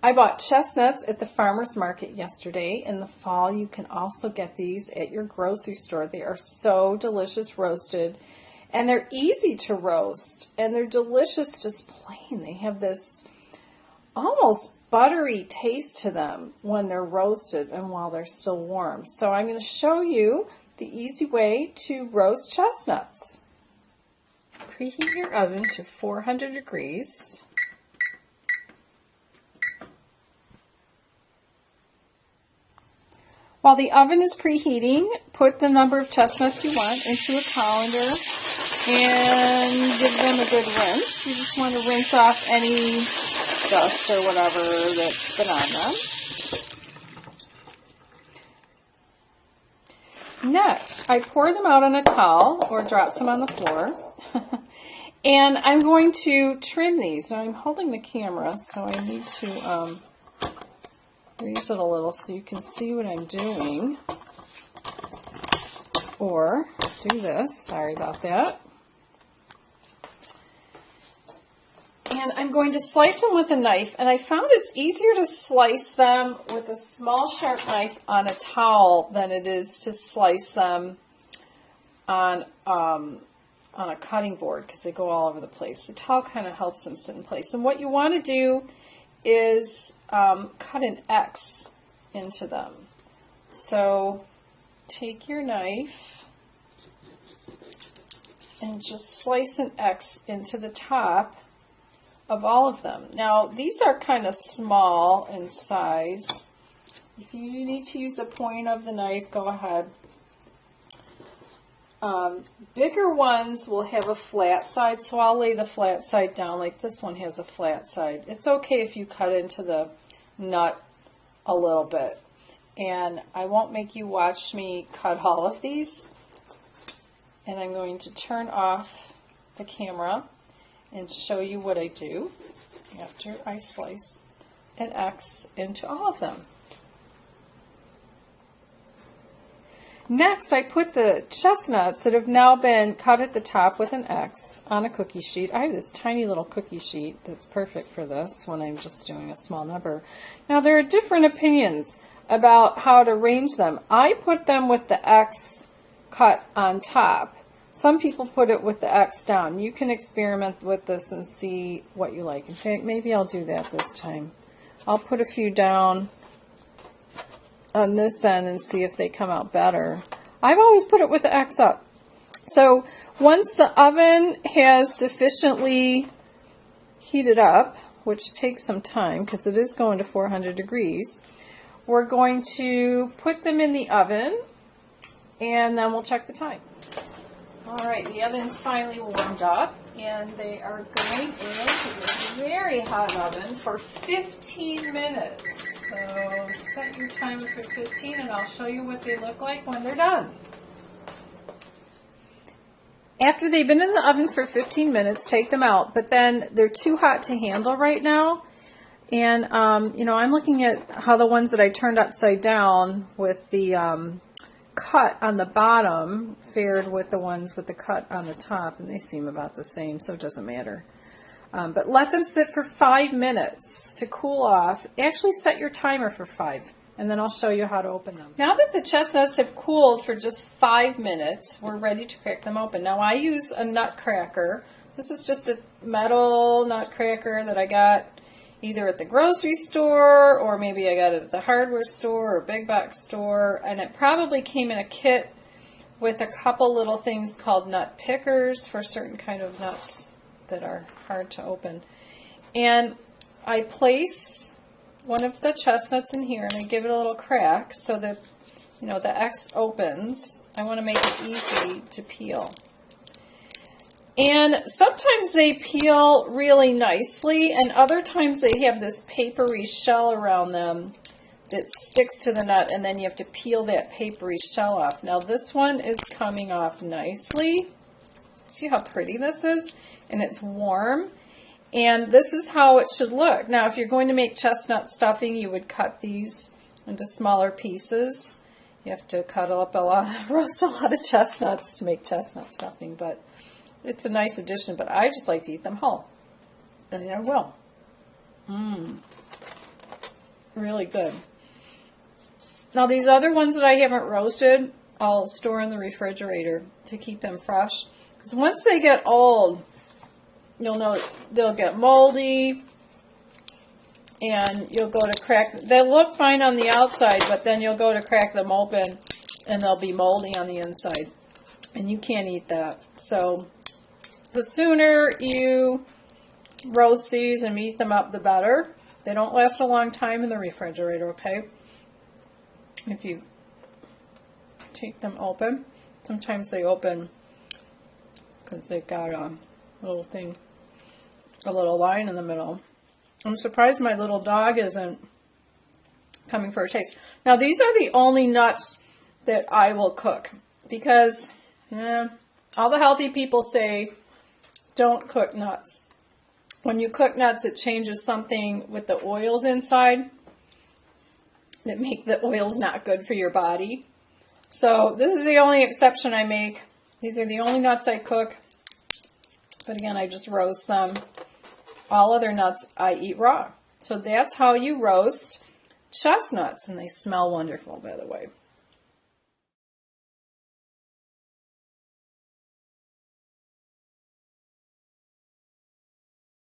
I bought chestnuts at the farmer's market yesterday. In the fall, you can also get these at your grocery store. They are so delicious roasted, and they're easy to roast, and they're delicious just plain. They have this almost buttery taste to them when they're roasted and while they're still warm. So I'm going to show you the easy way to roast chestnuts. Preheat your oven to 400 degrees. While the oven is preheating, put the number of chestnuts you want into a colander and give them a good rinse. You just want to rinse off any dust or whatever that's been on them. Next, I pour them out on a towel or drop some on the floor. And I'm going to trim these. Now I'm holding the camera, so I need to raise it a little so you can see what I'm doing. Or do this. Sorry about that. And I'm going to slice them with a knife. And I found it's easier to slice them with a small sharp knife on a towel than it is to slice them on a cutting board, because they go all over the place. The towel kind of helps them sit in place. And what you want to do is cut an X into them. So take your knife and just slice an X into the top of all of them. Now these are kind of small in size. If you need to use a point of the knife, go ahead. Bigger ones will have a flat side, so I'll lay the flat side down like this one has a flat side. It's okay if you cut into the nut a little bit. And I won't make you watch me cut all of these. And I'm going to turn off the camera and show you what I do after I slice an X into all of them. Next, I put the chestnuts that have now been cut at the top with an X on a cookie sheet. I have this tiny little cookie sheet that's perfect for this when I'm just doing a small number. Now, there are different opinions about how to arrange them. I put them with the X cut on top. Some people put it with the X down. You can experiment with this and see what you like. In fact, maybe I'll do that this time. I'll put a few down on this end and see if they come out better. I've always put it with the X up. So once the oven has sufficiently heated up, which takes some time because it is going to 400 degrees, we're going to put them in the oven and then we'll check the time. Alright, the oven's finally warmed up and they are going into this very hot oven for 15 minutes. So set your timer for 15 and I'll show you what they look like when they're done. After they've been in the oven for 15 minutes, take them out, but then they're too hot to handle right now. And, you know, I'm looking at how the ones that I turned upside down with the cut on the bottom fared with the ones with the cut on the top, and they seem about the same, so it doesn't matter. But let them sit for 5 minutes to cool off. Actually set your timer for 5, and then I'll show you how to open them. Now that the chestnuts have cooled for just 5 minutes, we're ready to crack them open. Now I use a nut cracker. This is just a metal nut cracker that I got either at the grocery store or maybe I got it at the hardware store or big box store, and it probably came in a kit with a couple little things called nut pickers for certain kind of nuts that are hard to open. And I place one of the chestnuts in here and I give it a little crack so that, you know, the X opens. I want to make it easy to peel. And sometimes they peel really nicely, and other times they have this papery shell around them that sticks to the nut, and then you have to peel that papery shell off. Now this one is coming off nicely. See how pretty this is? And it's warm. And this is how it should look. Now if you're going to make chestnut stuffing, you would cut these into smaller pieces. You have to cut up a lot, roast a lot of chestnuts to make chestnut stuffing, but it's a nice addition, but I just like to eat them whole. And I will. really good. Now these other ones that I haven't roasted, I'll store in the refrigerator to keep them fresh. Because once they get old, you'll know they'll get moldy, and you'll go to crack. They look fine on the outside, but then you'll go to crack them open, and they'll be moldy on the inside, and you can't eat that. So the sooner you roast these and eat them up, the better. They don't last a long time in the refrigerator, okay? If you take them open, sometimes they open because they've got a little thing, a little line in the middle. I'm surprised my little dog isn't coming for a taste. Now these are the only nuts that I will cook because all the healthy people say don't cook nuts. When you cook nuts, it changes something with the oils inside that make the oils not good for your body. So this is the only exception I make. These are the only nuts I cook. But again, I just roast them. All other nuts I eat raw. So that's how you roast chestnuts. And they smell wonderful, by the way.